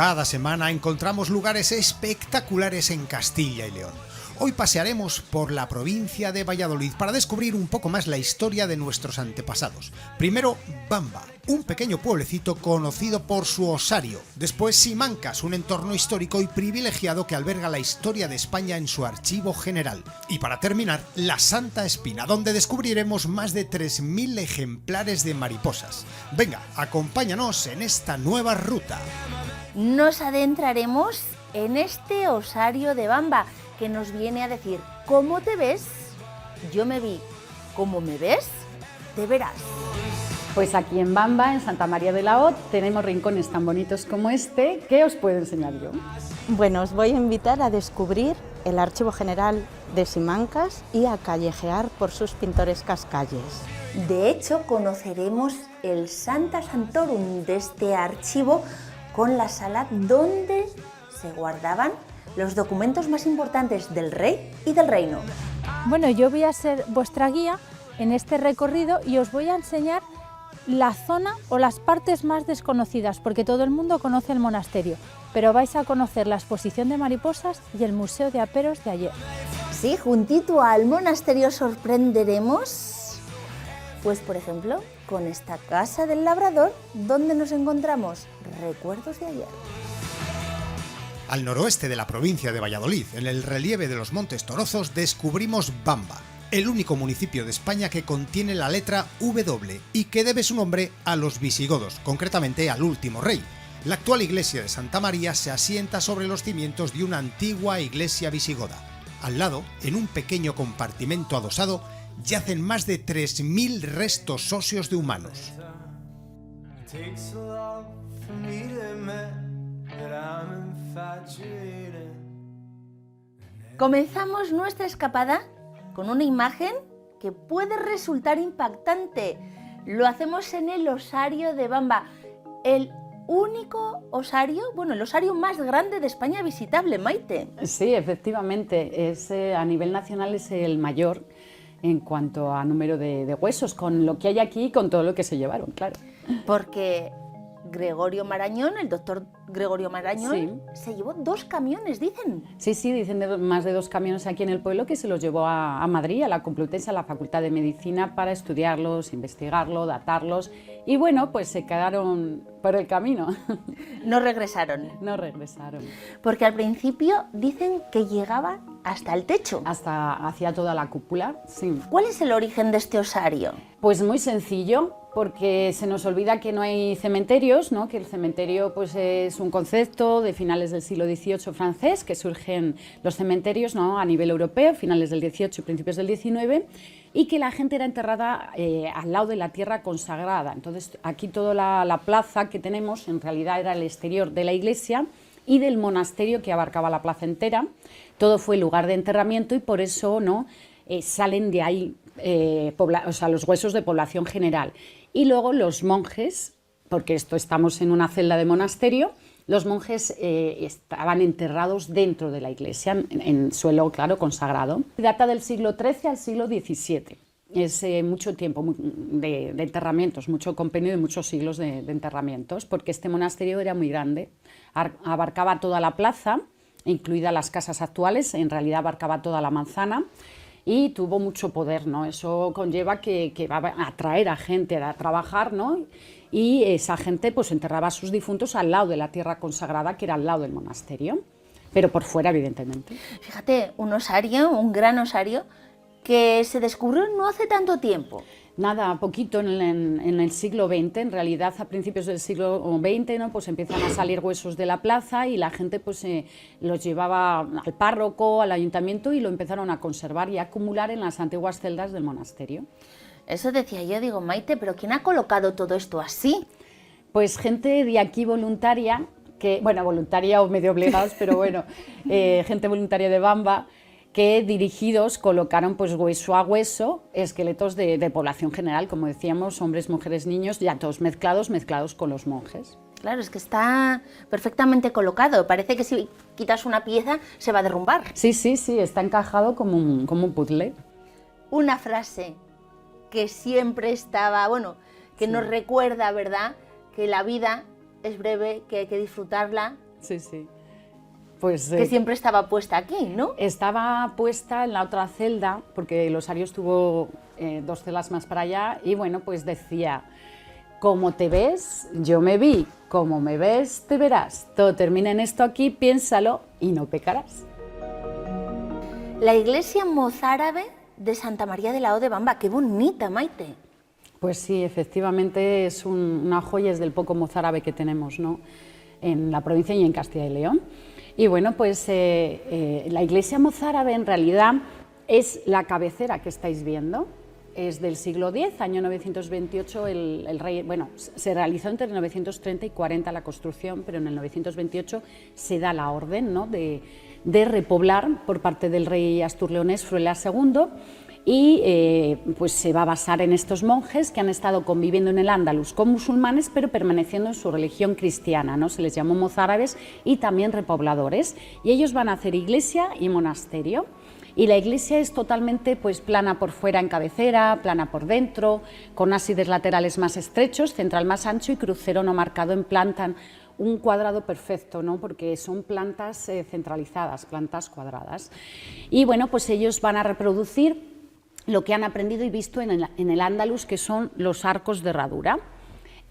Cada semana encontramos lugares espectaculares en Castilla y León. Hoy pasearemos por la provincia de Valladolid para descubrir un poco más la historia de nuestros antepasados. Primero, Bamba, un pequeño pueblecito conocido por su osario. Después, Simancas, un entorno histórico y privilegiado que alberga la historia de España en su archivo general. Y para terminar, la Santa Espina, donde descubriremos más de 3.000 ejemplares de mariposas. Venga, acompáñanos en esta nueva ruta. Nos adentraremos en este osario de Bamba, que nos viene a decir: ¿cómo te ves? Yo me vi. ¿Cómo me ves? Te verás. Pues aquí en Bamba, en Santa María de la Hoz, tenemos rincones tan bonitos como este. ¿Qué os puedo enseñar yo? Bueno, os voy a invitar a descubrir el Archivo General de Simancas y a callejear por sus pintorescas calles. De hecho, conoceremos el Sancta Sanctorum de este archivo, con la sala donde se guardaban los documentos más importantes del rey y del reino. Bueno, yo voy a ser vuestra guía en este recorrido y os voy a enseñar la zona o las partes más desconocidas, porque todo el mundo conoce el monasterio, pero vais a conocer la exposición de mariposas y el Museo de Aperos de ayer. Sí, juntito al monasterio sorprenderemos, pues por ejemplo, con esta casa del labrador, donde nos encontramos recuerdos de ayer. Al noroeste de la provincia de Valladolid, en el relieve de los Montes Torozos, descubrimos Bamba, el único municipio de España que contiene la letra W y que debe su nombre a los visigodos, concretamente al último rey. La actual iglesia de Santa María se asienta sobre los cimientos de una antigua iglesia visigoda. Al lado, en un pequeño compartimento adosado, yacen más de 3.000 restos óseos de humanos. Comenzamos nuestra escapada con una imagen que puede resultar impactante. Lo hacemos en el osario de Bamba, el único osario, bueno, el osario más grande de España visitable, Maite. Sí, efectivamente, a nivel nacional es el mayor en cuanto a número de huesos, con lo que hay aquí y con todo lo que se llevaron, claro. Porque Gregorio Marañón, el doctor Gregorio Marañón, sí, se llevó 2 camiones, dicen. Sí, dicen más de 2 camiones aquí en el pueblo, que se los llevó a Madrid, a la Complutense, a la Facultad de Medicina, para estudiarlos, investigarlos, datarlos, y bueno, pues se quedaron por el camino. No regresaron. No regresaron. Porque al principio dicen que llegaba hasta el techo. Hacia toda la cúpula, sí. ¿Cuál es el origen de este osario? Pues muy sencillo, porque se nos olvida que no hay cementerios, ¿no? Que el cementerio pues, es un concepto de finales del siglo XVIII francés, que surgen los cementerios, ¿no? A nivel europeo, finales del XVIII y principios del XIX, y que la gente era enterrada al lado de la tierra consagrada. Entonces aquí toda la plaza que tenemos en realidad era el exterior de la iglesia y del monasterio, que abarcaba la plaza entera. Todo fue lugar de enterramiento y por eso, ¿no? Salen de ahí los huesos de población general. Y luego los monjes, porque estamos en una celda de monasterio, los monjes estaban enterrados dentro de la iglesia, en suelo, claro, consagrado. Data del siglo XIII al siglo XVII. Es mucho tiempo de enterramientos, mucho compendio de muchos siglos de enterramientos, porque este monasterio era muy grande, abarcaba toda la plaza, incluidas las casas actuales, en realidad abarcaba toda la manzana, y tuvo mucho poder, ¿no? Eso conlleva que va a atraer a gente a trabajar, ¿no? Y esa gente pues enterraba a sus difuntos al lado de la tierra consagrada, que era al lado del monasterio, pero por fuera, evidentemente. Fíjate, un osario, un gran osario, que se descubrió no hace tanto tiempo. Nada, poquito en el siglo XX, en realidad a principios del siglo XX, ¿no? Pues empiezan a salir huesos de la plaza y la gente pues los llevaba al párroco, al ayuntamiento, y lo empezaron a conservar y a acumular en las antiguas celdas del monasterio. Eso decía yo, digo, Maite, ¿pero quién ha colocado todo esto así? Pues gente de aquí voluntaria, voluntaria o medio obligados, pero bueno, gente voluntaria de Bamba, que dirigidos colocaron pues hueso a hueso esqueletos de población general, como decíamos, hombres, mujeres, niños, ya todos mezclados con los monjes. Claro, es que está perfectamente colocado, parece que si quitas una pieza se va a derrumbar. Sí, está encajado como un puzzle. Una frase que siempre estaba, que nos recuerda, ¿verdad?, que la vida es breve, que hay que disfrutarla sí, sí. Pues, que siempre estaba puesta aquí, ¿no? Estaba puesta en la otra celda, porque el osario estuvo 2 celdas más para allá, y bueno, pues decía: como te ves, yo me vi, como me ves, te verás. Todo termina en esto aquí, piénsalo y no pecarás. La iglesia mozárabe de Santa María de la O de Bamba, qué bonita, Maite. Pues sí, efectivamente es una joya, es del poco mozárabe que tenemos, ¿no?, en la provincia y en Castilla y León. Y bueno, pues la iglesia mozárabe en realidad es la cabecera que estáis viendo. Es del siglo X, año 928, el rey, bueno, se realizó entre 930 y 40 la construcción, pero en el 928 se da la orden, ¿no?, de repoblar por parte del rey asturleonés Fruelas II, y pues se va a basar en estos monjes que han estado conviviendo en el Andalus con musulmanes, pero permaneciendo en su religión cristiana, ¿no? Se les llamó mozárabes y también repobladores, y ellos van a hacer iglesia y monasterio. Y la iglesia es totalmente pues plana por fuera en cabecera, plana por dentro, con ábsides laterales más estrechos, central más ancho y crucero no marcado en planta, un cuadrado perfecto, ¿no?, porque son plantas centralizadas, plantas cuadradas. Y bueno, pues ellos van a reproducir lo que han aprendido y visto en el Andalus, que son los arcos de herradura.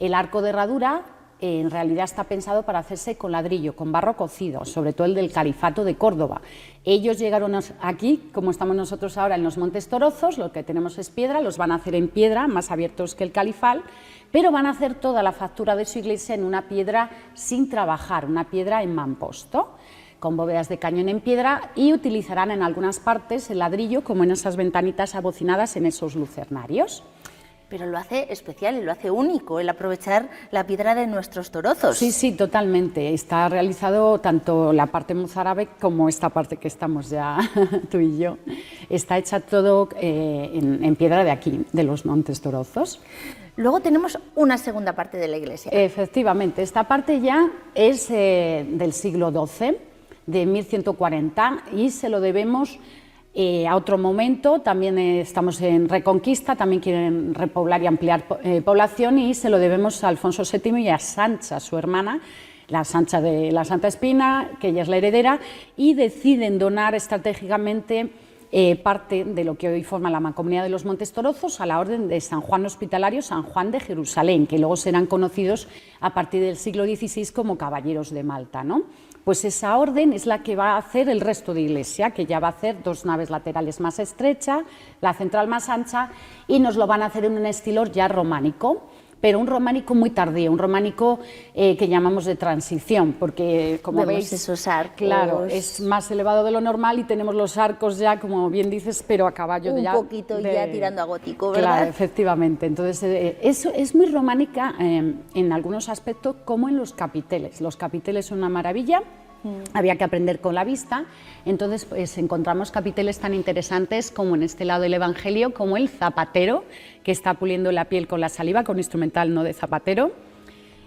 El arco de herradura en realidad está pensado para hacerse con ladrillo, con barro cocido, sobre todo el del Califato de Córdoba. Ellos llegaron aquí, como estamos nosotros ahora en los Montes Torozos, lo que tenemos es piedra, los van a hacer en piedra, más abiertos que el Califal, pero van a hacer toda la factura de su iglesia en una piedra sin trabajar, una piedra en mamposto, con bóvedas de cañón en piedra, y utilizarán en algunas partes el ladrillo, como en esas ventanitas abocinadas en esos lucernarios. Pero lo hace especial y lo hace único, el aprovechar la piedra de nuestros torozos. Sí, sí, totalmente. Está realizado tanto la parte mozárabe como esta parte que estamos ya tú y yo. Está hecha todo en piedra de aquí, de los Montes Torozos. Luego tenemos una segunda parte de la iglesia. Efectivamente, esta parte ya es del siglo XII, de 1140, y se lo debemos a otro momento. También estamos en Reconquista, también quieren repoblar y ampliar población, y se lo debemos a Alfonso VII y a Sancha, su hermana, la Sancha de la Santa Espina, que ella es la heredera, y deciden donar estratégicamente parte de lo que hoy forma la Mancomunidad de los Montes Torozos a la Orden de San Juan Hospitalario, San Juan de Jerusalén, que luego serán conocidos a partir del siglo XVI como Caballeros de Malta, ¿no? Pues esa orden es la que va a hacer el resto de iglesia, que ya va a hacer 2 naves laterales más estrechas, la central más ancha, y nos lo van a hacer en un estilo ya románico, pero un románico muy tardío, un románico que llamamos de transición, porque como veis, esos arcos, claro, es más elevado de lo normal, y tenemos los arcos ya, como bien dices, pero a caballo un ya poquito ya tirando a gótico, ¿verdad? Claro, efectivamente. Entonces, eso es muy románica en algunos aspectos, como en los capiteles. Los capiteles son una maravilla. Había que aprender con la vista, entonces pues encontramos capiteles tan interesantes como en este lado del Evangelio, como el zapatero, que está puliendo la piel con la saliva, con instrumental no de zapatero,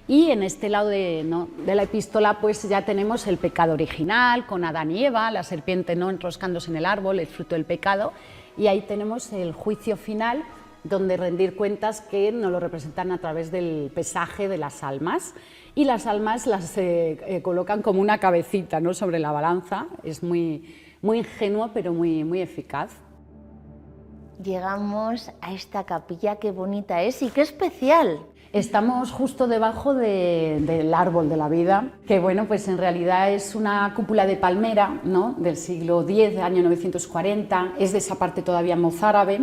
y en este lado de la epístola pues ya tenemos el pecado original, con Adán y Eva, la serpiente no enroscándose en el árbol, el fruto del pecado, y ahí tenemos el juicio final, donde rendir cuentas que nos lo representan a través del pesaje de las almas, y las almas las colocan como una cabecita, ¿no?, sobre la balanza. Es muy, muy ingenuo, pero muy, muy eficaz. Llegamos a esta capilla, qué bonita es y qué especial. Estamos justo debajo del árbol de la vida, que bueno, pues en realidad es una cúpula de palmera, ¿no?, del siglo X, año 940, es de esa parte todavía mozárabe,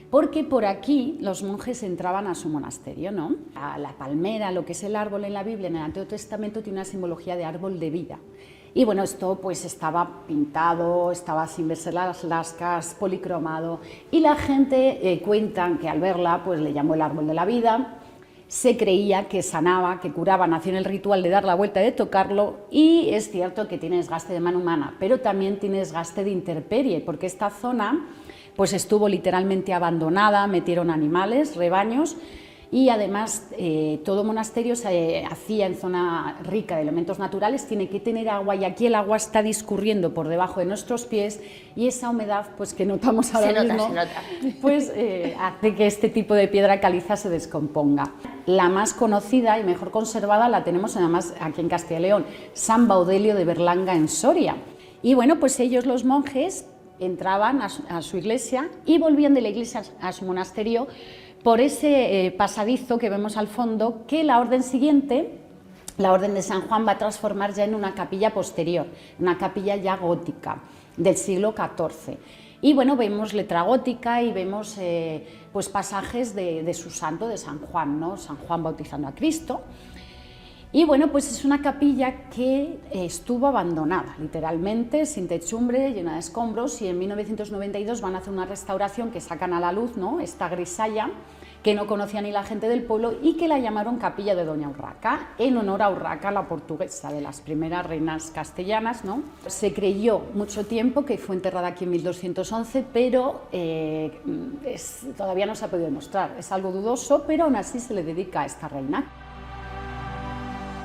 porque por aquí los monjes entraban a su monasterio, ¿no? A la palmera, lo que es el árbol en la Biblia, en el Antiguo Testamento, tiene una simbología de árbol de vida. Y bueno, esto pues estaba pintado, estaba sin verse las lascas, policromado, y la gente cuentan que al verla pues le llamó el árbol de la vida. Se creía que sanaba, que curaba, nació en el ritual de dar la vuelta y de tocarlo, y es cierto que tiene desgaste de mano humana, pero también tiene desgaste de intemperie, porque esta zona pues estuvo literalmente abandonada, metieron animales, rebaños, y además todo monasterio se hacía en zona rica de elementos naturales, tiene que tener agua y aquí el agua está discurriendo por debajo de nuestros pies y esa humedad pues que notamos ahora mismo pues hace que este tipo de piedra caliza se descomponga. La más conocida y mejor conservada la tenemos además aquí en Castilla y León, San Baudelio de Berlanga en Soria. Y bueno, pues ellos, los monjes, entraban a su iglesia y volvían de la iglesia a su monasterio por ese pasadizo que vemos al fondo, que la orden siguiente, la orden de San Juan, va a transformar ya en una capilla posterior, una capilla ya gótica del siglo XIV. Y bueno, vemos letra gótica y vemos pues pasajes de su santo, de San Juan, ¿no? San Juan bautizando a Cristo. Y bueno, pues es una capilla que estuvo abandonada, literalmente, sin techumbre, llena de escombros, y en 1992 van a hacer una restauración que sacan a la luz, ¿no? Esta grisalla que no conocía ni la gente del pueblo y que la llamaron Capilla de Doña Urraca, en honor a Urraca, la portuguesa, de las primeras reinas castellanas, ¿no? Se creyó mucho tiempo que fue enterrada aquí en 1211, pero todavía no se ha podido demostrar. Es algo dudoso, pero aún así se le dedica a esta reina.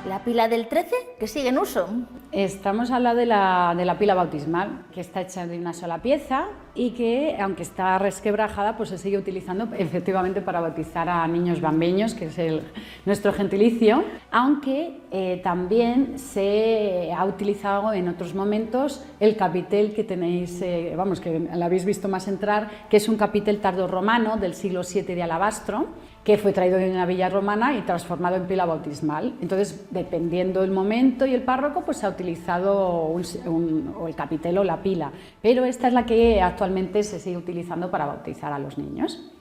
La pila del 13, que sigue en uso. Estamos al lado de la pila bautismal, que está hecha de una sola pieza y que, aunque está resquebrajada, pues se sigue utilizando efectivamente para bautizar a niños bambeños, que es nuestro gentilicio, aunque también se ha utilizado en otros momentos el capitel que tenéis, vamos, que lo habéis visto más entrar, que es un capitel tardorromano del siglo VII de alabastro, que fue traído de una villa romana y transformado en pila bautismal. Entonces, dependiendo del momento y el párroco, pues se ha utilizado o el capitel o la pila, pero esta es la que actualmente se sigue utilizando para bautizar a los niños.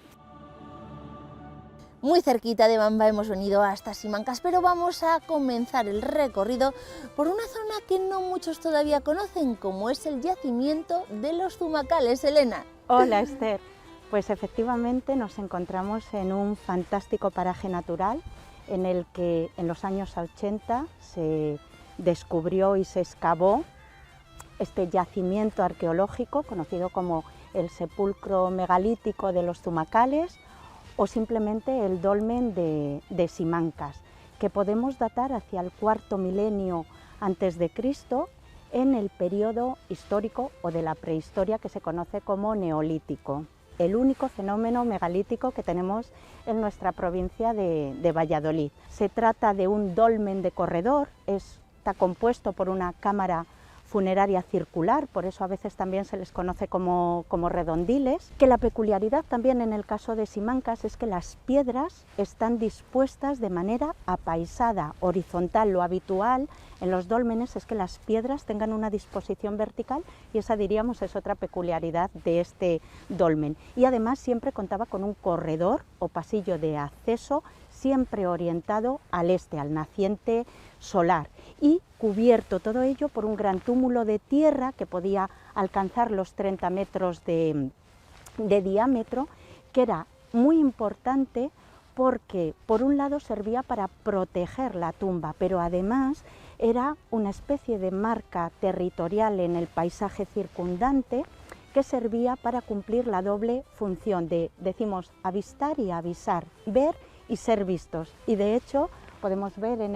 Muy cerquita de Bamba hemos venido hasta Simancas, pero vamos a comenzar el recorrido por una zona que no muchos todavía conocen, como es el yacimiento de los Zumacales. Elena. Hola, Esther. Pues efectivamente nos encontramos en un fantástico paraje natural en el que en los años 80 se descubrió y se excavó este yacimiento arqueológico conocido como el sepulcro megalítico de los Zumacales o simplemente el dolmen de Simancas, que podemos datar hacia el cuarto milenio antes de Cristo en el periodo histórico o de la prehistoria que se conoce como neolítico. El único fenómeno megalítico que tenemos en nuestra provincia de Valladolid. Se trata de un dolmen de corredor, está compuesto por una cámara funeraria circular, por eso a veces también se les conoce como redondiles, que la peculiaridad también en el caso de Simancas es que las piedras están dispuestas de manera apaisada, horizontal. Lo habitual en los dólmenes es que las piedras tengan una disposición vertical y esa, diríamos, es otra peculiaridad de este dolmen. Y además siempre contaba con un corredor o pasillo de acceso siempre orientado al este, al naciente solar, y cubierto todo ello por un gran túmulo de tierra que podía alcanzar los 30 metros de diámetro, que era muy importante porque por un lado servía para proteger la tumba, pero además era una especie de marca territorial en el paisaje circundante que servía para cumplir la doble función de, decimos, avistar y avisar, ver y ser vistos. Y de hecho podemos ver en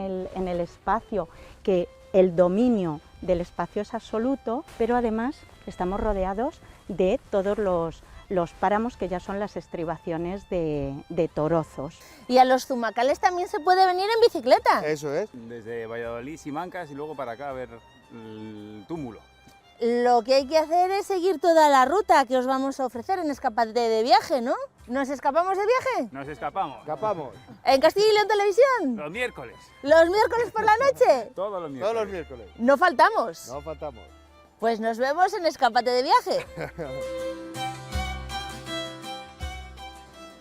el espacio que el dominio del espacio es absoluto, pero además estamos rodeados de todos los páramos que ya son las estribaciones de torozos. Y a los Zumacales también se puede venir en bicicleta. Eso es. Desde Valladolid, Simancas y luego para acá a ver el túmulo. Lo que hay que hacer es seguir toda la ruta que os vamos a ofrecer en Escapate de Viaje, ¿no? ¿Nos escapamos de viaje? Nos escapamos. Escapamos. ¿En Castilla y León Televisión? Los miércoles. ¿Los miércoles por la noche? Todos los miércoles. Todos los miércoles. No faltamos. No faltamos. Pues nos vemos en Escapate de Viaje.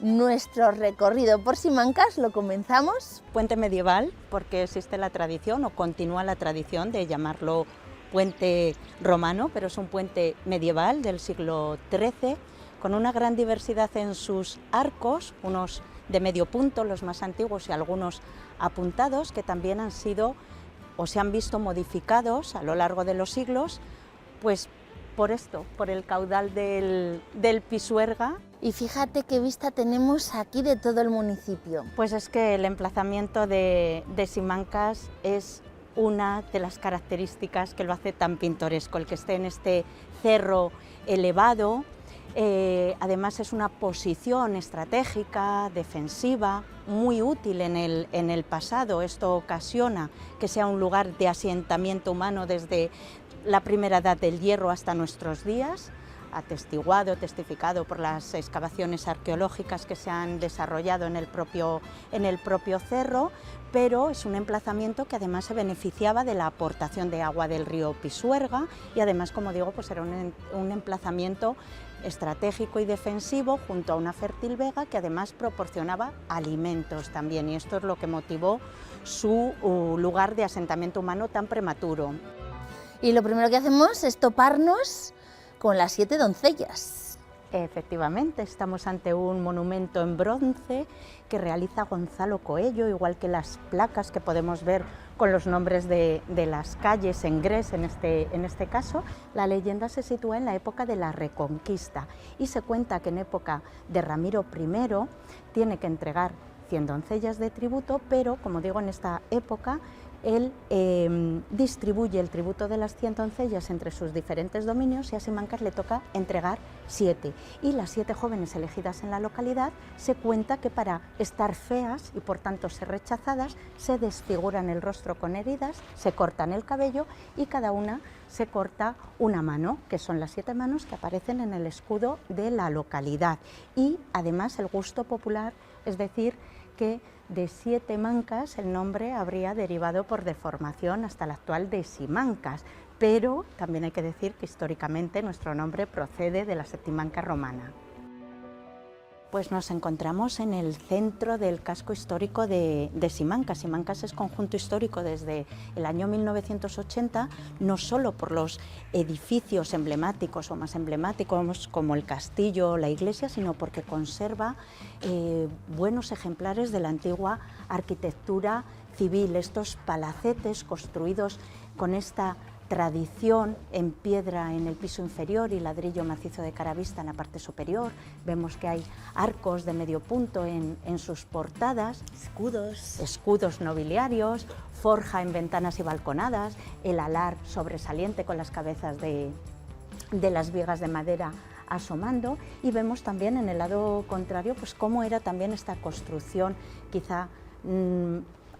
Nuestro recorrido por Simancas lo comenzamos. Puente medieval, porque existe la tradición o continúa la tradición de llamarlo puente romano, pero es un puente medieval del siglo XIII, con una gran diversidad en sus arcos, unos de medio punto, los más antiguos, y algunos apuntados, que también han sido o se han visto modificados a lo largo de los siglos, pues por esto, por el caudal del Pisuerga. Y fíjate qué vista tenemos aquí de todo el municipio. Pues es que el emplazamiento de Simancas es una de las características que lo hace tan pintoresco, el que esté en este cerro elevado. Además es una posición estratégica, defensiva, muy útil en el pasado. Esto ocasiona que sea un lugar de asentamiento humano desde la primera edad del hierro hasta nuestros días, testificado por las excavaciones arqueológicas que se han desarrollado en el propio cerro, pero es un emplazamiento que además se beneficiaba de la aportación de agua del río Pisuerga y además, como digo, pues era un emplazamiento estratégico y defensivo junto a una fértil vega que además proporcionaba alimentos también, y esto es lo que motivó su lugar de asentamiento humano tan prematuro. Y lo primero que hacemos es toparnos con las 7 doncellas. Efectivamente, estamos ante un monumento en bronce que realiza Gonzalo Coello, igual que las placas que podemos ver con los nombres de las calles en Gres en este caso. La leyenda se sitúa en la época de la Reconquista y se cuenta que en época de Ramiro I tiene que entregar 100 doncellas de tributo, pero como digo, en esta época él distribuye el tributo de las 100 doncellas entre sus diferentes dominios y a Simancas le toca entregar 7. Y las 7 jóvenes elegidas en la localidad se cuenta que para estar feas y por tanto ser rechazadas se desfiguran el rostro con heridas, se cortan el cabello y cada una se corta una mano, que son las 7 manos que aparecen en el escudo de la localidad. Y además el gusto popular, es decir, que de 7 mancas el nombre habría derivado por deformación hasta el actual de Simancas, pero también hay que decir que históricamente nuestro nombre procede de la Septimanca romana. Pues nos encontramos en el centro del casco histórico de Simancas. Simancas es conjunto histórico desde el año 1980, no solo por los edificios emblemáticos o más emblemáticos como el castillo o la iglesia, sino porque conserva buenos ejemplares de la antigua arquitectura civil, estos palacetes construidos con esta tradición en piedra en el piso inferior y ladrillo macizo de Caravista en la parte superior. Vemos que hay arcos de medio punto en sus portadas, escudos nobiliarios, forja en ventanas y balconadas, el alar sobresaliente con las cabezas de las vigas de madera asomando, y vemos también en el lado contrario pues cómo era también esta construcción, quizá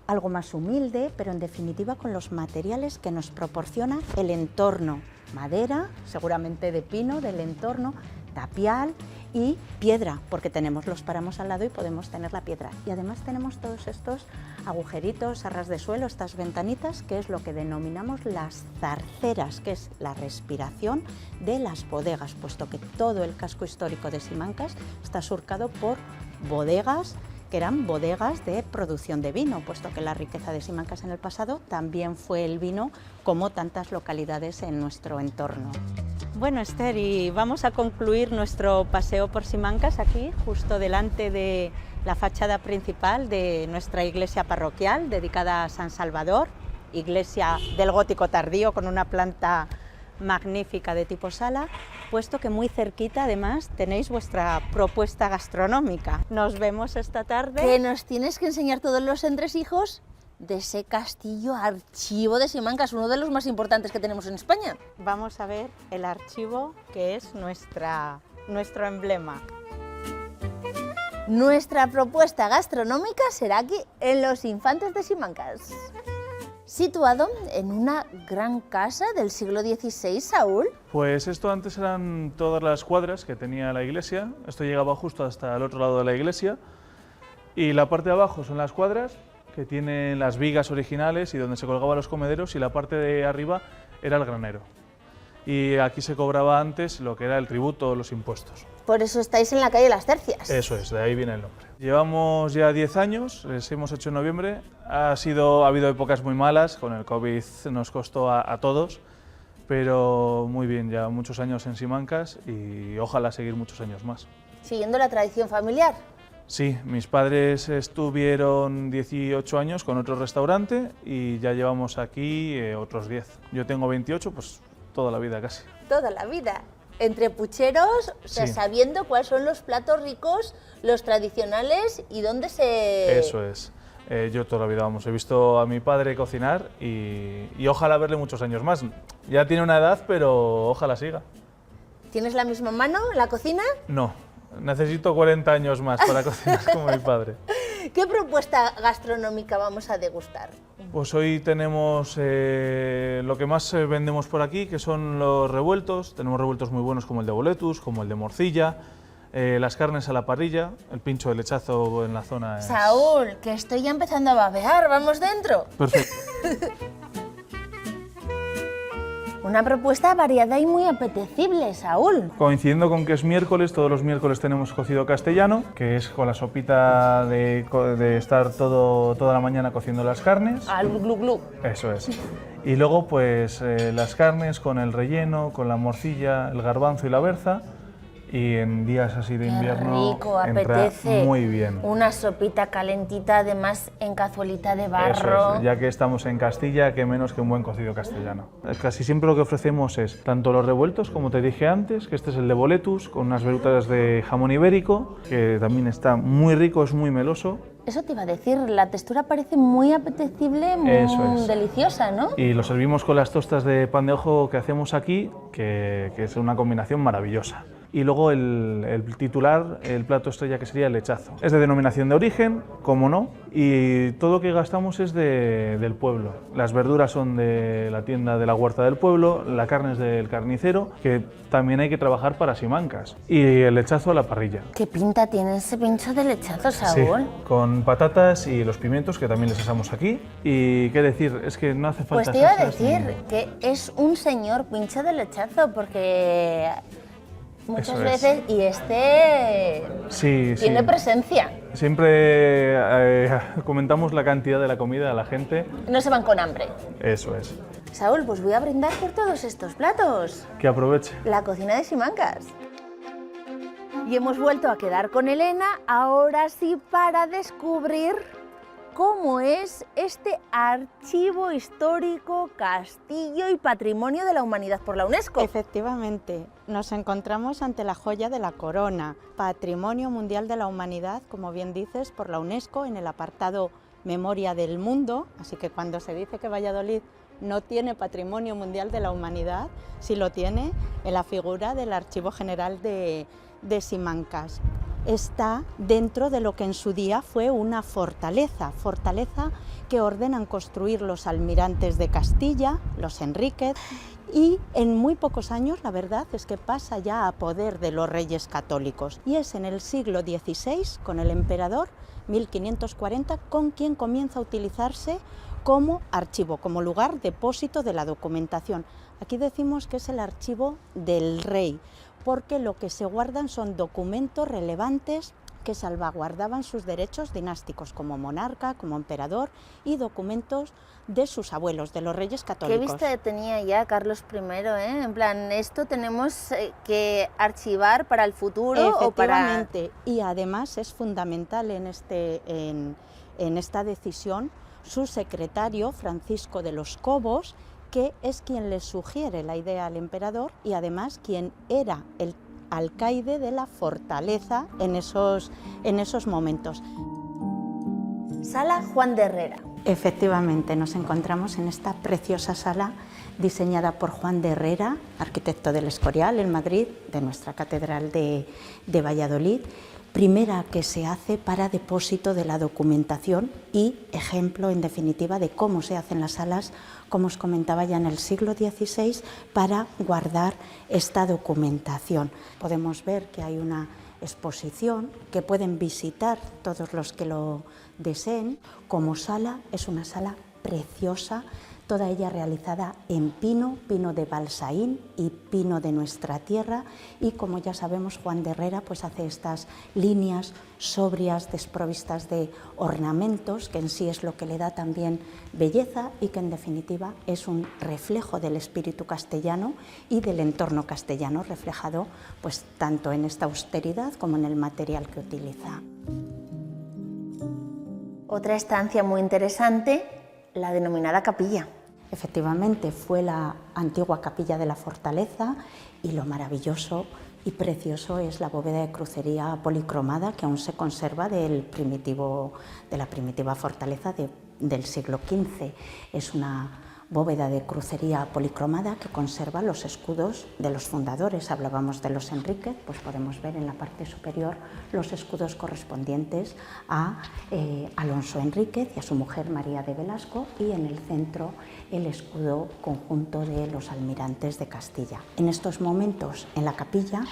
algo más humilde, pero en definitiva con los materiales que nos proporciona el entorno. Madera, seguramente de pino del entorno, tapial y piedra, porque tenemos los páramos al lado y podemos tener la piedra. Y además tenemos todos estos agujeritos a ras de suelo, estas ventanitas, que es lo que denominamos las zarceras, que es la respiración de las bodegas, puesto que todo el casco histórico de Simancas está surcado por bodegas, que eran bodegas de producción de vino, puesto que la riqueza de Simancas en el pasado también fue el vino, como tantas localidades en nuestro entorno. Bueno, Esther, y vamos a concluir nuestro paseo por Simancas aquí, justo delante de la fachada principal de nuestra iglesia parroquial, dedicada a San Salvador, iglesia del gótico tardío con una planta magnífica de tipo sala, puesto que muy cerquita además tenéis vuestra propuesta gastronómica. Nos vemos esta tarde. Que nos tienes que enseñar todos los entresijos de ese castillo archivo de Simancas, uno de los más importantes que tenemos en España. Vamos a ver el archivo, que es nuestro emblema. Nuestra propuesta gastronómica será aquí, en Los Infantes de Simancas. Situado en una gran casa del siglo XVI, Saúl. Pues esto antes eran todas las cuadras que tenía la iglesia. Esto llegaba justo hasta el otro lado de la iglesia. Y la parte de abajo son las cuadras, que tienen las vigas originales y donde se colgaban los comederos, y la parte de arriba era el granero. Y aquí se cobraba antes lo que era el tributo o los impuestos. Por eso estáis en la calle Las Tercias. Eso es, de ahí viene el nombre. Llevamos ya 10 años, les hemos hecho en noviembre. Ha habido épocas muy malas, con el COVID nos costó a todos, pero muy bien, ya muchos años en Simancas y ojalá seguir muchos años más. Siguiendo la tradición familiar. Sí, mis padres estuvieron 18 años con otro restaurante y ya llevamos aquí otros 10. Yo tengo 28, pues toda la vida casi. Toda la vida. Entre pucheros, o sea, Sí. sabiendo cuáles son los platos ricos, los tradicionales y dónde se... Eso es. Yo toda la vida, vamos, he visto a mi padre cocinar y ojalá verle muchos años más. Ya tiene una edad, pero ojalá siga. ¿Tienes la misma mano en la cocina? No, necesito 40 años más para cocinar como mi padre. ¿Qué propuesta gastronómica vamos a degustar? Pues hoy tenemos lo que más vendemos por aquí, que son los revueltos. Tenemos revueltos muy buenos como el de boletus, como el de morcilla, las carnes a la parrilla, el pincho de lechazo en la zona. Saúl, que estoy ya empezando a babear, ¿vamos dentro? Perfecto. Una propuesta variada y muy apetecible, Saúl. Coincidiendo con que es miércoles, todos los miércoles tenemos cocido castellano, que es con la sopita de estar toda la mañana cociendo las carnes. Al glu glu. Eso es. Y luego pues las carnes con el relleno, con la morcilla, el garbanzo y la berza. Y en días así de invierno rico, entra apetece. muy bien. Una sopita calentita, además en cazuelita de barro. Eso es, ya que estamos en Castilla, que menos que un buen cocido castellano. Casi siempre lo que ofrecemos es tanto los revueltos, como te dije antes, que este es el de boletus, con unas verutas de jamón ibérico, que también está muy rico, es muy meloso. Eso te iba a decir, la textura parece muy apetecible, muy Eso es. deliciosa, ¿no? Y lo servimos con las tostas de pan de ojo que hacemos aquí, que es una combinación maravillosa. Y luego el titular, el plato estrella, que sería el lechazo. Es de denominación de origen, como no, y todo lo que gastamos es del pueblo. Las verduras son de la tienda de la huerta del pueblo, la carne es del carnicero, que también hay que trabajar para Simancas, y el lechazo a la parrilla. ¿Qué pinta tiene ese pincho de lechazo, Sí, Saúl? con patatas y los pimientos, que también les asamos aquí. Y qué decir, es que no hace falta... Pues te iba a salsas ni- decir que es un señor pincho de lechazo, porque muchas Eso es. veces, y este Sí, tiene sí. presencia, Siempre comentamos la cantidad de la comida a la gente. no se van con hambre. Eso es. Saúl, pues voy a brindar por todos estos platos. Que aproveche. La cocina de Simancas. Y hemos vuelto a quedar con Elena, ahora sí para descubrir cómo es este archivo histórico, castillo y patrimonio de la humanidad por la UNESCO. Efectivamente, nos encontramos ante la joya de la corona, Patrimonio Mundial de la Humanidad, como bien dices, por la UNESCO en el apartado Memoria del Mundo, así que cuando se dice que Valladolid no tiene Patrimonio Mundial de la Humanidad, sí lo tiene en la figura del Archivo General de Simancas. Está dentro de lo que en su día fue una fortaleza que ordenan construir los almirantes de Castilla, los Enríquez, y en muy pocos años la verdad es que pasa ya a poder de los reyes católicos. Y es en el siglo XVI, con el emperador, 1540, con quien comienza a utilizarse como archivo, como lugar depósito de la documentación. Aquí decimos que es el archivo del rey, porque lo que se guardan son documentos relevantes que salvaguardaban sus derechos dinásticos como monarca, como emperador, y documentos de sus abuelos, de los reyes ¿Qué católicos. vista tenía ya Carlos I? En plan, esto tenemos que archivar para el futuro o para... Efectivamente, y además es fundamental en esta decisión su secretario, Francisco de los Cobos, que es quien le sugiere la idea al emperador y además quien era el alcaide de la fortaleza en esos momentos. Sala Juan de Herrera. Efectivamente, nos encontramos en esta preciosa sala diseñada por Juan de Herrera, arquitecto del Escorial en Madrid, de nuestra catedral de Valladolid, primera que se hace para depósito de la documentación y ejemplo, en definitiva, de cómo se hacen las salas, como os comentaba ya en el siglo XVI, para guardar esta documentación. Podemos ver que hay una exposición que pueden visitar todos los que lo deseen. Como sala, es una sala preciosa, toda ella realizada en pino de Balsaín y pino de nuestra tierra, y como ya sabemos, Juan de Herrera pues hace estas líneas sobrias, desprovistas de ornamentos, que en sí es lo que le da también belleza y que en definitiva es un reflejo del espíritu castellano y del entorno castellano, reflejado pues tanto en esta austeridad como en el material que utiliza. Otra estancia muy interesante, la denominada capilla. Efectivamente, fue la antigua capilla de la fortaleza y lo maravilloso y precioso es la bóveda de crucería policromada que aún se conserva de la primitiva fortaleza del siglo XV. Es una bóveda de crucería policromada que conserva los escudos de los fundadores. Hablábamos de los Enríquez, pues podemos ver en la parte superior los escudos correspondientes a Alonso Enríquez y a su mujer María de Velasco, y en el centro el escudo conjunto de los almirantes de Castilla. En estos momentos en la capilla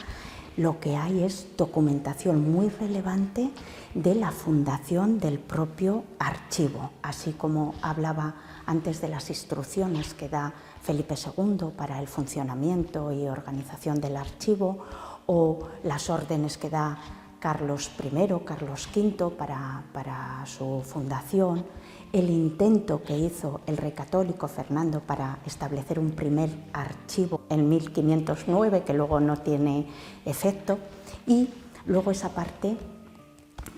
lo que hay es documentación muy relevante de la fundación del propio archivo, así como hablaba antes de las instrucciones que da Felipe II para el funcionamiento y organización del archivo, o las órdenes que da Carlos I, Carlos V para su fundación, el intento que hizo el rey católico Fernando para establecer un primer archivo en 1509, que luego no tiene efecto, y luego esa parte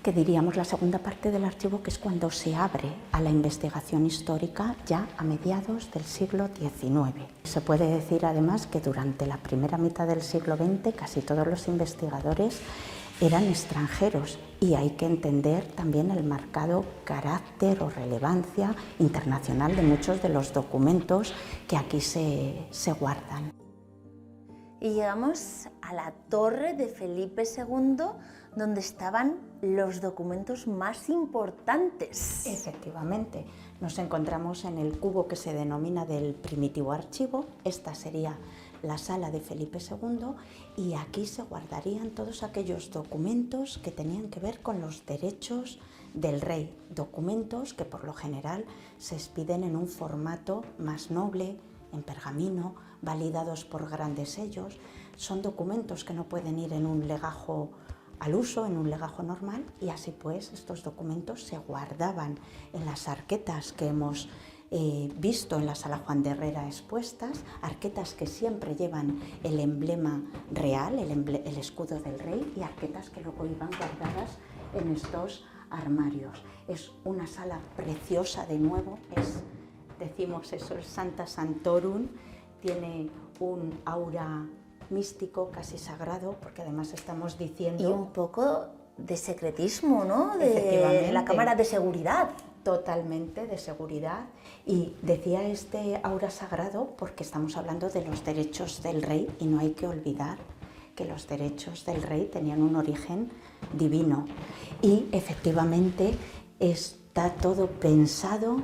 que diríamos la segunda parte del archivo, que es cuando se abre a la investigación histórica ya a mediados del siglo XIX. Se puede decir además que durante la primera mitad del siglo XX casi todos los investigadores eran extranjeros, y hay que entender también el marcado carácter o relevancia internacional de muchos de los documentos que aquí se guardan. Y llegamos a la torre de Felipe II, donde estaban los documentos más importantes. Efectivamente, nos encontramos en el cubo que se denomina del primitivo archivo. Esta sería la sala de Felipe II, y aquí se guardarían todos aquellos documentos que tenían que ver con los derechos del rey, documentos que por lo general se expiden en un formato más noble, en pergamino, validados por grandes sellos. Son documentos que no pueden ir en un legajo al uso, en un legajo normal, y así pues estos documentos se guardaban en las arquetas que hemos visto en la sala Juan de Herrera expuestas, arquetas que siempre llevan el emblema real, el escudo del rey, y arquetas que luego iban guardadas en estos armarios. Es una sala preciosa, de nuevo, decimos eso, el Sancta Sanctorum, tiene un aura místico, casi sagrado, porque además estamos diciendo... Y un poco de secretismo, ¿no? De Efectivamente. la cámara de seguridad. Totalmente de seguridad, y decía este aura sagrado porque estamos hablando de los derechos del rey, y no hay que olvidar que los derechos del rey tenían un origen divino, y efectivamente está todo pensado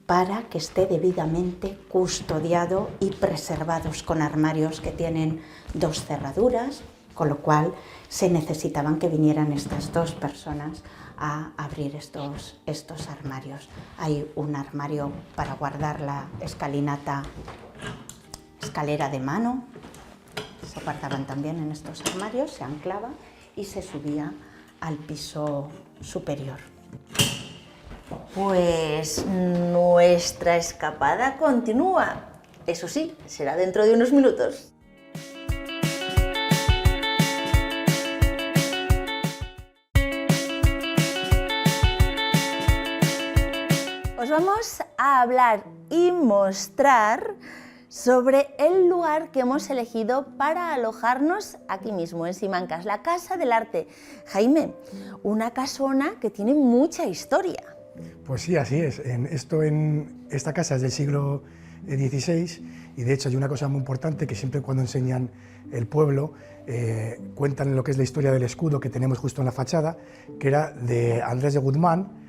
para que esté debidamente custodiado y preservados, con armarios que tienen 2 cerraduras, con lo cual se necesitaban que vinieran estas 2 personas a abrir estos armarios. Hay un armario para guardar la escalera de mano, se guardaban también en estos armarios, se anclaba y se subía al piso superior. Pues nuestra escapada continúa. Eso sí, será dentro de unos minutos. Os vamos a hablar y mostrar sobre el lugar que hemos elegido para alojarnos aquí mismo, en Simancas, la Casa del Arte. Jaime, una casona que tiene mucha historia. Pues sí, así es. Esta casa es del siglo XVI, y de hecho hay una cosa muy importante que siempre cuando enseñan el pueblo cuentan lo que es la historia del escudo que tenemos justo en la fachada, que era de Andrés de Guzmán,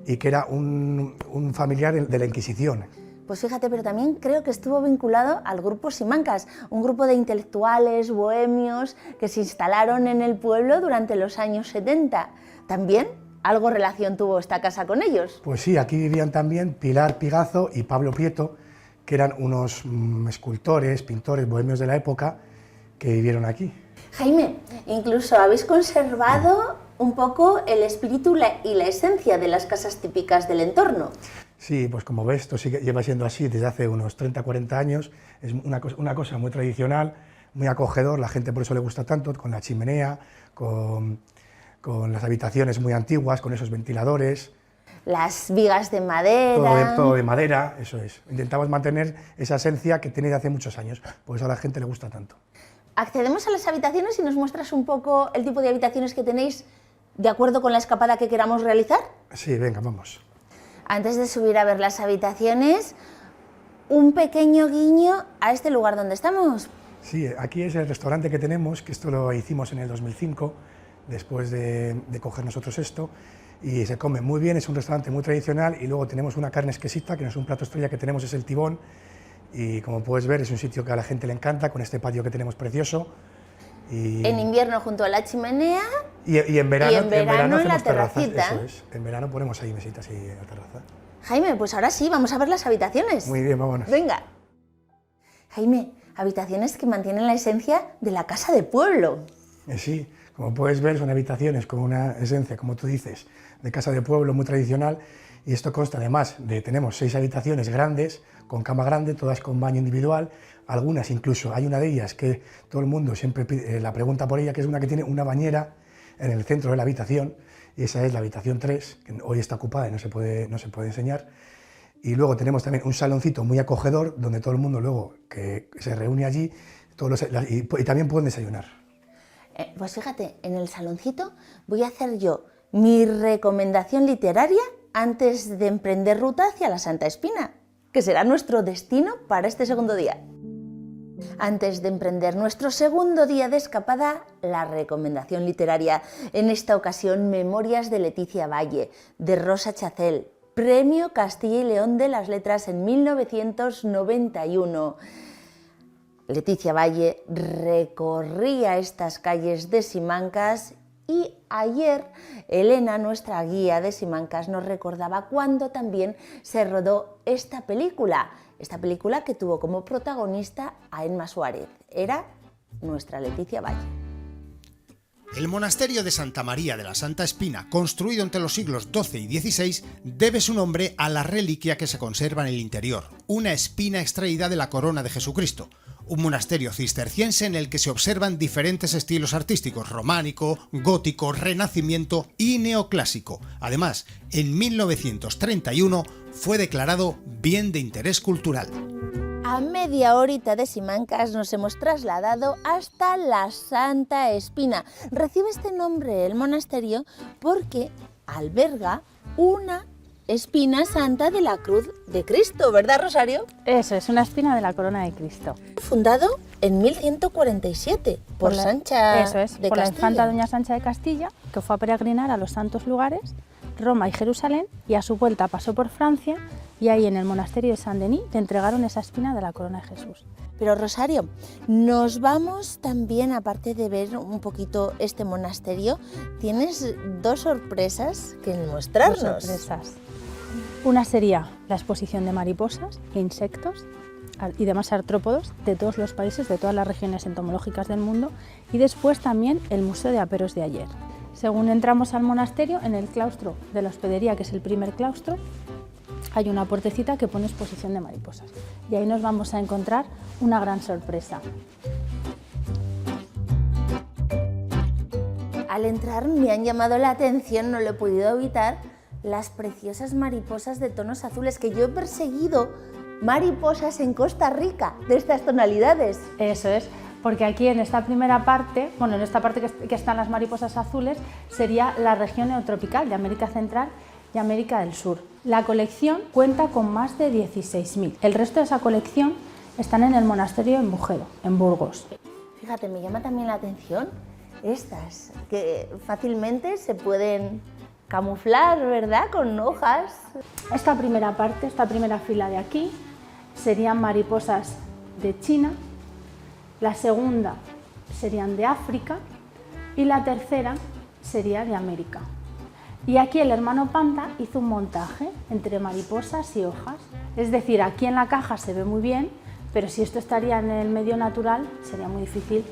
y que era un familiar de la Inquisición. Pues fíjate, pero también creo que estuvo vinculado al grupo Simancas, un grupo de intelectuales, bohemios, que se instalaron en el pueblo durante los años 70. ¿También algo relación tuvo esta casa con ellos? Pues sí, aquí vivían también Pilar Pigazo y Pablo Prieto, que eran unos escultores, pintores, bohemios de la época, que vivieron aquí. Jaime, incluso habéis conservado un poco el espíritu y la esencia de las casas típicas del entorno. Sí, pues como ves, esto lleva siendo así desde hace unos 30-40 años, es una cosa muy tradicional, muy acogedor, la gente por eso le gusta tanto, con la chimenea, con las habitaciones muy antiguas, con esos ventiladores. las vigas de madera. Todo de madera, eso es. Intentamos mantener esa esencia que tiene de hace muchos años, por eso a la gente le gusta tanto. Accedemos a las habitaciones y nos muestras un poco el tipo de habitaciones que tenéis de acuerdo con la escapada que queramos realizar. Sí, venga, vamos. Antes de subir a ver las habitaciones, un pequeño guiño a este lugar donde estamos. Sí, aquí es el restaurante que tenemos, que esto lo hicimos en el 2005, después de coger nosotros esto, y se come muy bien, es un restaurante muy tradicional, y luego tenemos una carne exquisita, que no es un plato estrella que tenemos, es el tibón, y como puedes ver es un sitio que a la gente le encanta, con este patio que tenemos precioso. Y en invierno junto a la chimenea y en verano, en la hacemos terracita. Eso es, en verano ponemos ahí mesitas y en la terraza. Jaime, pues ahora sí, vamos a ver las habitaciones. Muy bien, vámonos. Venga. Jaime, habitaciones que mantienen la esencia de la casa de pueblo. Sí, como puedes ver son habitaciones con una esencia, como tú dices, de casa de pueblo muy tradicional, y esto consta además de, tenemos 6 habitaciones grandes, con cama grande, todas con baño individual, algunas incluso, hay una de ellas que todo el mundo siempre la pregunta por ella, que es una que tiene una bañera en el centro de la habitación, y esa es la habitación 3, que hoy está ocupada y no se puede enseñar. Y luego tenemos también un saloncito muy acogedor, donde todo el mundo luego que se reúne allí, y también pueden desayunar. Pues fíjate, en el saloncito voy a hacer yo mi recomendación literaria antes de emprender ruta hacia la Santa Espina, que será nuestro destino para este segundo día. Antes de emprender nuestro segundo día de escapada, la recomendación literaria. En esta ocasión, Memorias de Leticia Valle, de Rosa Chacel, Premio Castilla y León de las Letras en 1991. Leticia Valle recorría estas calles de Simancas y ayer Elena, nuestra guía de Simancas, nos recordaba cuándo también se rodó esta película que tuvo como protagonista a Emma Suárez. Era nuestra Leticia Valle. El monasterio de Santa María de la Santa Espina, construido entre los siglos XII y XVI, debe su nombre a la reliquia que se conserva en el interior, una espina extraída de la corona de Jesucristo. Un monasterio cisterciense en el que se observan diferentes estilos artísticos: románico, gótico, renacimiento y neoclásico. Además, en 1931 fue declarado Bien de Interés Cultural. A media horita de Simancas nos hemos trasladado hasta la Santa Espina. Recibe este nombre el monasterio porque alberga una espina santa de la Cruz de Cristo, ¿verdad, Rosario? Eso, es una espina de la corona de Cristo. Fundado en 1147 por Sancha eso es, de por Castilla. la infanta doña Sancha de Castilla, que fue a peregrinar a los santos lugares, Roma y Jerusalén, y a su vuelta pasó por Francia, y ahí en el monasterio de Saint-Denis le entregaron esa espina de la corona de Jesús. Pero Rosario, nos vamos también, aparte de ver un poquito este monasterio, tienes 2 sorpresas que mostrarnos. 2 sorpresas. Una sería la exposición de mariposas e insectos y demás artrópodos de todos los países, de todas las regiones entomológicas del mundo, y después también el Museo de Aperos de ayer. Según entramos al monasterio, en el claustro de la hospedería, que es el primer claustro, hay una puertecita que pone exposición de mariposas, y ahí nos vamos a encontrar una gran sorpresa. Al entrar me han llamado la atención, no lo he podido evitar, las preciosas mariposas de tonos azules, que yo he perseguido mariposas en Costa Rica de estas tonalidades. Eso es, porque aquí en esta primera parte, bueno, en esta parte que están las mariposas azules, sería la región neotropical de América Central y América del Sur. La colección cuenta con más de 16.000. El resto de esa colección están en el monasterio en Bujedo, en Burgos. Fíjate, me llama también la atención estas, que fácilmente se pueden camuflar, ¿verdad?, con hojas. Esta primera parte, esta primera fila de aquí, serían mariposas de China, la segunda serían de África y la tercera sería de América. Y aquí el hermano Panda hizo un montaje entre mariposas y hojas. Es decir, aquí en la caja se ve muy bien, pero si esto estaría en el medio natural sería muy difícil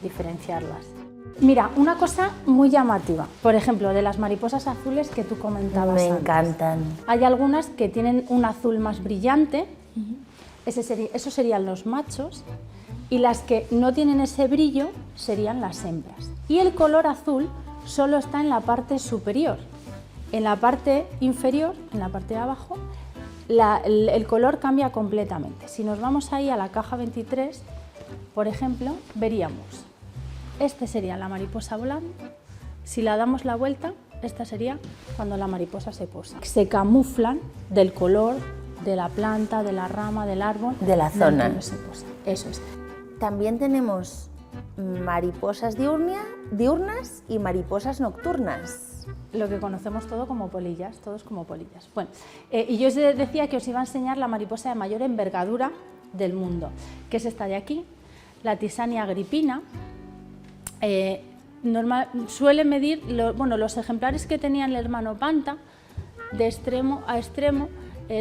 diferenciarlas. Mira, una cosa muy llamativa, por ejemplo, de las mariposas azules que tú comentabas Me antes. encantan. Hay algunas que tienen un azul más brillante, esos serían los machos, y las que no tienen ese brillo serían las hembras. Y el color azul solo está en la parte superior, En la parte inferior, en la parte de abajo, el color cambia completamente. Si nos vamos ahí a la caja 23, por ejemplo, veríamos, este sería la mariposa volando. Si la damos la vuelta, esta sería cuando la mariposa se posa. Se camuflan del color de la planta, de la rama, del árbol, de la zona. donde se posa. Eso es. También tenemos mariposas diurnas y mariposas nocturnas. Lo que conocemos todos como polillas. Bueno, y yo os decía que os iba a enseñar la mariposa de mayor envergadura del mundo, que es esta de aquí, la Thysania agrippina. Suele medir, los ejemplares que tenía el hermano Panta, de extremo a extremo,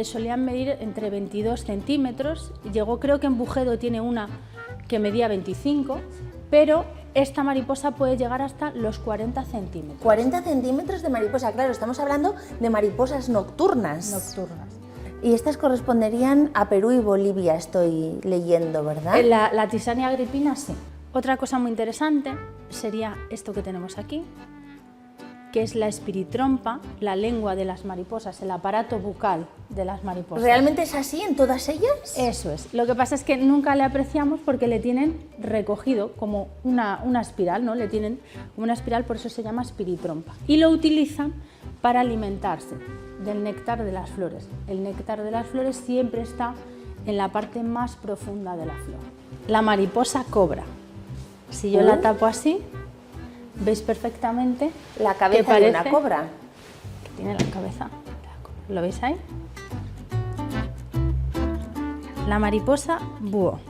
solían medir entre 22 centímetros. Llegó, creo que en Bujedo tiene una que medía 25, pero esta mariposa puede llegar hasta los 40 centímetros. 40 centímetros de mariposa, claro, estamos hablando de mariposas nocturnas. Y estas corresponderían a Perú y Bolivia, estoy leyendo, ¿verdad? La Thysania agrippina, sí. Otra cosa muy interesante sería esto que tenemos aquí, que es la espiritrompa, la lengua de las mariposas, el aparato bucal de las mariposas. ¿Realmente es así en todas ellas? Eso es. Lo que pasa es que nunca le apreciamos porque le tienen recogido como una espiral, ¿no? Le tienen como una espiral, por eso se llama espiritrompa. Y lo utilizan para alimentarse del néctar de las flores. El néctar de las flores siempre está en la parte más profunda de la flor. La mariposa cobra. Si yo la tapo así, veis perfectamente la cabeza de una cobra. Que tiene la cabeza. ¿Lo veis ahí? La mariposa búho.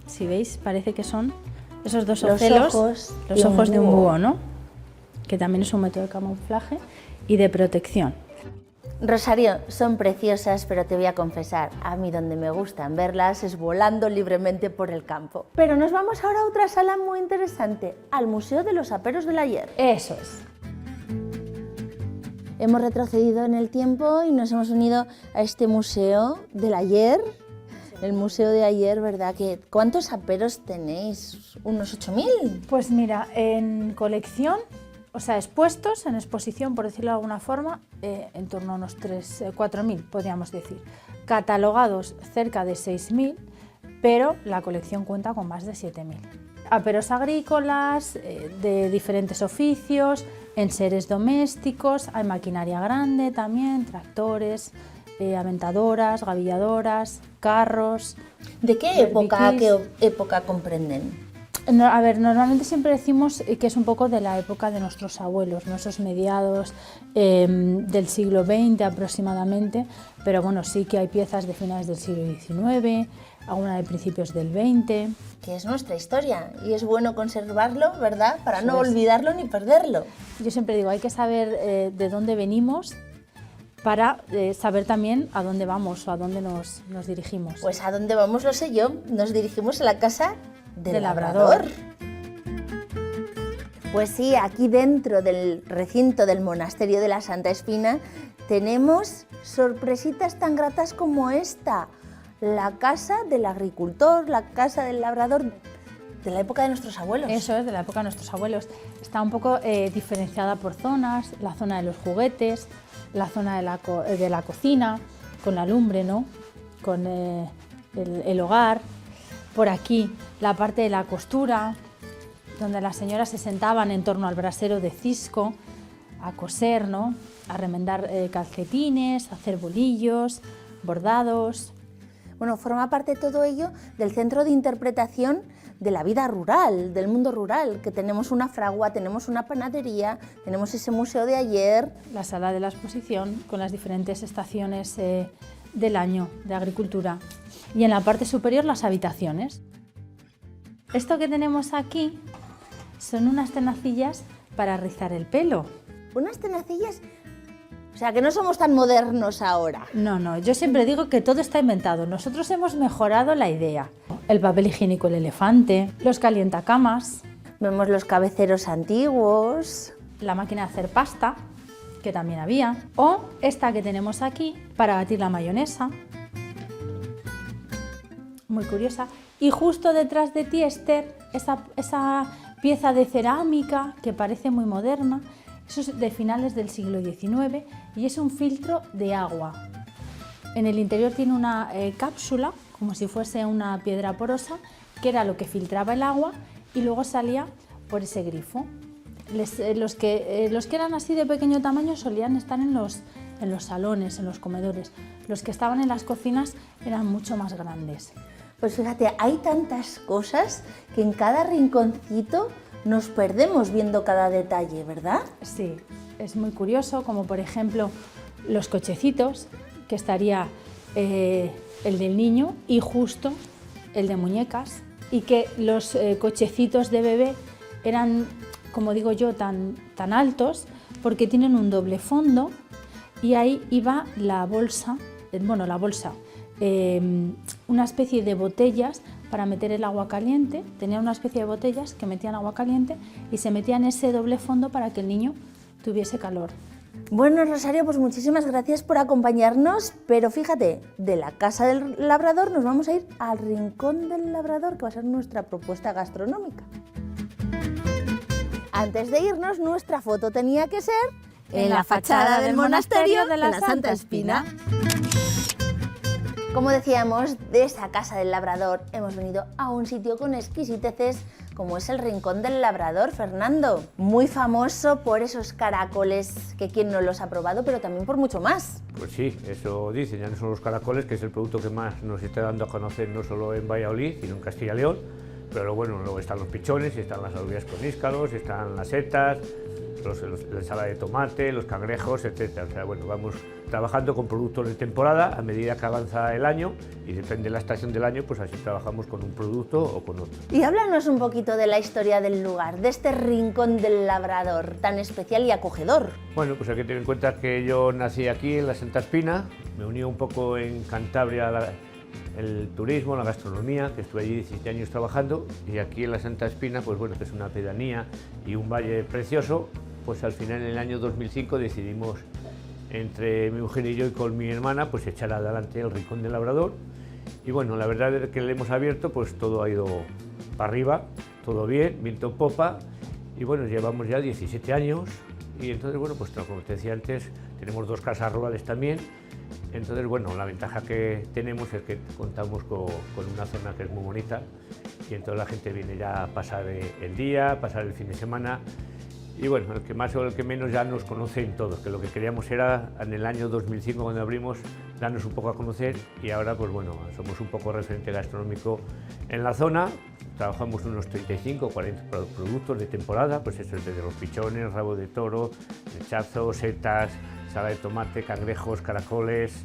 Si veis, parece que son esos dos ocelos, los ojos de un búho, ¿no? Que también es un método de camuflaje y de protección. Rosario, son preciosas, pero te voy a confesar, a mí donde me gustan verlas es volando libremente por el campo. Pero nos vamos ahora a otra sala muy interesante, al Museo de los Aperos del Ayer. Eso es. Hemos retrocedido en el tiempo y nos hemos unido a este Museo del Ayer, el Museo de Ayer, ¿verdad? ¿Cuántos aperos tenéis? ¿Unos 8.000? Pues mira, en colección, o sea, expuestos en exposición, por decirlo de alguna forma, en torno a unos 4.000, podríamos decir. Catalogados cerca de 6.000, pero la colección cuenta con más de 7.000. Aperos agrícolas, de diferentes oficios, enseres domésticos, hay maquinaria grande también, tractores, aventadoras, gavilladoras, carros. ¿De qué época comprenden? No, a ver, normalmente siempre decimos que es un poco de la época de nuestros abuelos, ¿no? Esos mediados del siglo XX aproximadamente, pero bueno, sí que hay piezas de finales del siglo XIX, alguna de principios del XX. Que es nuestra historia y es bueno conservarlo, ¿verdad? Para no olvidarlo ni perderlo. Yo siempre digo, hay que saber de dónde venimos para saber también a dónde vamos o a dónde nos dirigimos. Pues a dónde vamos lo sé yo, nos dirigimos a la casa del labrador. Pues sí, aquí dentro del recinto del monasterio de la Santa Espina tenemos sorpresitas tan gratas como esta, la casa del agricultor, la casa del labrador de la época de nuestros abuelos. Eso es, de la época de nuestros abuelos. Está un poco diferenciada por zonas, la zona de los juguetes, la zona de la cocina, con la lumbre, ¿no? Con el hogar. Por aquí la parte de la costura, donde las señoras se sentaban en torno al brasero de cisco a coser, ¿no? A remendar calcetines, a hacer bolillos, bordados. Bueno, forma parte de todo ello del centro de interpretación de la vida rural, del mundo rural, que tenemos una fragua, tenemos una panadería, tenemos ese museo de ayer. La sala de la exposición con las diferentes estaciones del año de agricultura. Y en la parte superior las habitaciones. Esto que tenemos aquí son unas tenacillas para rizar el pelo. Unas tenacillas, o sea que no somos tan modernos ahora. No, yo siempre digo que todo está inventado. Nosotros hemos mejorado la idea. El papel higiénico, el elefante, los calientacamas. Vemos los cabeceros antiguos. La máquina de hacer pasta, que también había. O esta que tenemos aquí para batir la mayonesa. Muy curiosa. Y justo detrás de ti, Esther, esa pieza de cerámica que parece muy moderna, Eso es de finales del siglo XIX y es un filtro de agua. En el interior tiene una cápsula, como si fuese una piedra porosa, que era lo que filtraba el agua y luego salía por ese grifo. Los que eran así de pequeño tamaño solían estar en los salones, en los comedores. Los que estaban en las cocinas eran mucho más grandes. Pues fíjate, hay tantas cosas que en cada rinconcito nos perdemos viendo cada detalle, ¿verdad? Sí, es muy curioso, como por ejemplo los cochecitos, que estaría el del niño y justo el de muñecas, y que los cochecitos de bebé eran, como digo yo, tan altos porque tienen un doble fondo y ahí iba la bolsa, una especie de botellas para meter el agua caliente. Tenía una especie de botellas que metían agua caliente y se metían ese doble fondo para que el niño tuviese calor. Bueno, Rosario, pues muchísimas gracias por acompañarnos, pero fíjate, de la Casa del Labrador nos vamos a ir al Rincón del Labrador, que va a ser nuestra propuesta gastronómica. Antes de irnos, nuestra foto tenía que ser en la fachada del monasterio de la Santa Espina. Como decíamos, de esa Casa del Labrador hemos venido a un sitio con exquisiteces como es el Rincón del Labrador, Fernando. Muy famoso por esos caracoles, que quien no los ha probado, pero también por mucho más. Pues sí, eso dicen, ya no son los caracoles, que es el producto que más nos está dando a conocer no solo en Valladolid, sino en Castilla y León. Pero bueno, luego están los pichones, están las alubias con níscalos, están las setas, la ensalada de tomate, los cangrejos, etc. O sea, bueno, vamos trabajando con productos de temporada a medida que avanza el año y depende de la estación del año, pues así trabajamos con un producto o con otro. Y háblanos un poquito de la historia del lugar, de este Rincón del Labrador tan especial y acogedor. Bueno, pues hay que tener en cuenta que yo nací aquí en la Santa Espina, me uní un poco en Cantabria el turismo, la gastronomía, que estuve allí 17 años trabajando, y aquí en la Santa Espina, pues bueno, que es una pedanía y un valle precioso, pues al final en el año 2005 decidimos, entre mi mujer y yo y con mi hermana, pues echar adelante el Rincón del Labrador. Y bueno, la verdad es que le hemos abierto, pues todo ha ido para arriba, todo bien, viento en popa, y bueno, llevamos ya 17 años, y entonces bueno, pues como te decía antes, tenemos 2 casas rurales también. Entonces, bueno, la ventaja que tenemos es que contamos con una zona que es muy bonita y entonces la gente viene ya a pasar el día, pasar el fin de semana y bueno, el que más o el que menos ya nos conocen todos, que lo que queríamos era en el año 2005 cuando abrimos darnos un poco a conocer y ahora pues bueno, somos un poco referente gastronómico en la zona, trabajamos unos 35 o 40 productos de temporada, pues eso es desde los pichones, rabo de toro, lechazo, setas, ensalada de tomate, cangrejos, caracoles,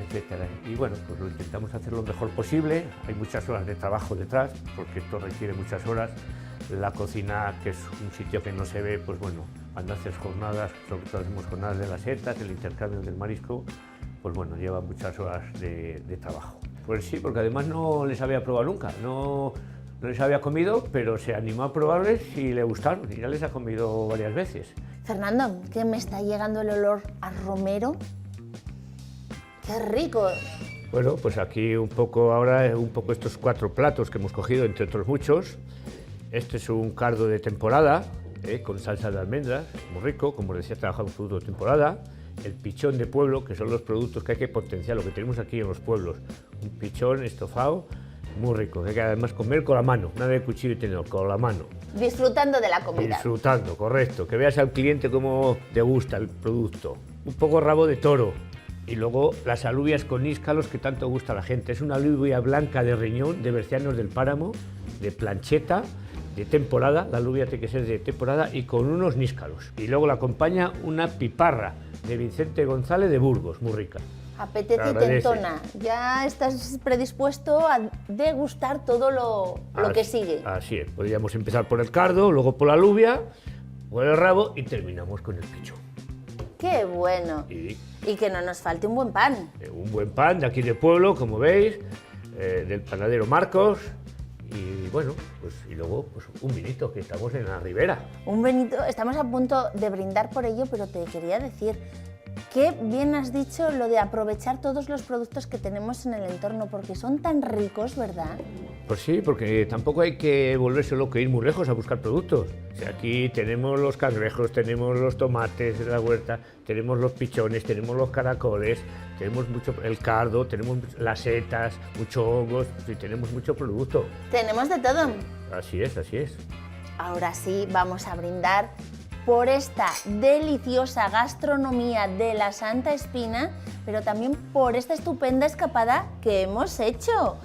etcétera. Y bueno, pues lo intentamos hacer lo mejor posible. Hay muchas horas de trabajo detrás, porque esto requiere muchas horas. La cocina, que es un sitio que no se ve, pues bueno, cuando haces jornadas, sobre todo hacemos jornadas de las setas, el intercambio del marisco, pues bueno, lleva muchas horas de trabajo. Pues sí, porque además no les había probado nunca, no les había comido, pero se animó a probarles y le gustaron, y ya les ha comido varias veces. Fernando, que me está llegando el olor a romero. ¡Qué rico! Bueno, pues aquí un poco ahora, estos 4 platos que hemos cogido, entre otros muchos. Este es un cardo de temporada, con salsa de almendras, muy rico, como decía, trabajamos productos de temporada. El pichón de pueblo, que son los productos que hay que potenciar, lo que tenemos aquí en los pueblos. Un pichón estofado, muy rico, que hay que además comer con la mano, nada de cuchillo y tenedor, con la mano. Disfrutando de la comida. Disfrutando, correcto, que veas al cliente cómo te gusta el producto. Un poco rabo de toro y luego las alubias con níscalos que tanto gusta a la gente. Es una alubia blanca de riñón, de Bercianos del Páramo, de plancheta, de temporada, la alubia tiene que ser de temporada y con unos níscalos. Y luego la acompaña una piparra de Vicente González de Burgos, muy rica. Apetece y tentona. Ya estás predispuesto a degustar todo lo que sigue. Así es. Podríamos empezar por el cardo, luego por la alubia, por el rabo y terminamos con el pichón. ¡Qué bueno! Y que no nos falte un buen pan. Un buen pan de aquí del pueblo, como veis, del panadero Marcos. Y bueno, pues y luego pues un vinito, que estamos en la ribera. Un vinito, estamos a punto de brindar por ello, pero te quería decir, qué bien has dicho lo de aprovechar todos los productos que tenemos en el entorno, porque son tan ricos, ¿verdad? Pues sí, porque tampoco hay que volverse loco e ir muy lejos a buscar productos. O sea, aquí tenemos los cangrejos, tenemos los tomates de la huerta, tenemos los pichones, tenemos los caracoles, tenemos mucho el cardo, tenemos las setas, muchos hongos, sí, tenemos mucho producto. Tenemos de todo. Así es, así es. Ahora sí, vamos a brindar por esta deliciosa gastronomía de la Santa Espina, pero también por esta estupenda escapada que hemos hecho.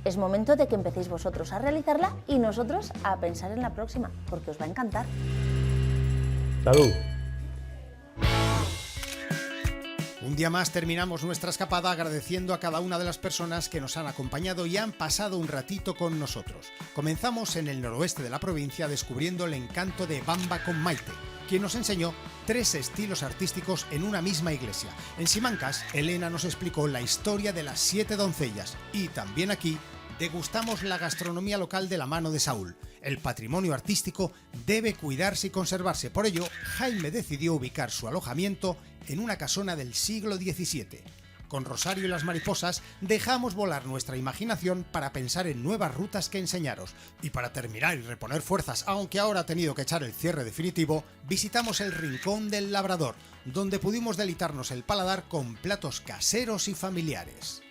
Es momento de que empecéis vosotros a realizarla y nosotros a pensar en la próxima, porque os va a encantar. ¡Salud! Un día más terminamos nuestra escapada agradeciendo a cada una de las personas que nos han acompañado y han pasado un ratito con nosotros. Comenzamos en el noroeste de la provincia descubriendo el encanto de Bamba con Maite, quien nos enseñó 3 estilos artísticos en una misma iglesia. En Simancas, Elena nos explicó la historia de las 7 doncellas y también aquí degustamos la gastronomía local de la mano de Saúl. El patrimonio artístico debe cuidarse y conservarse. Por ello, Jaime decidió ubicar su alojamiento en una casona del siglo XVII. Con Rosario y las mariposas dejamos volar nuestra imaginación para pensar en nuevas rutas que enseñaros. Y para terminar y reponer fuerzas, aunque ahora ha tenido que echar el cierre definitivo, visitamos el Rincón del Labrador, donde pudimos deleitarnos el paladar con platos caseros y familiares.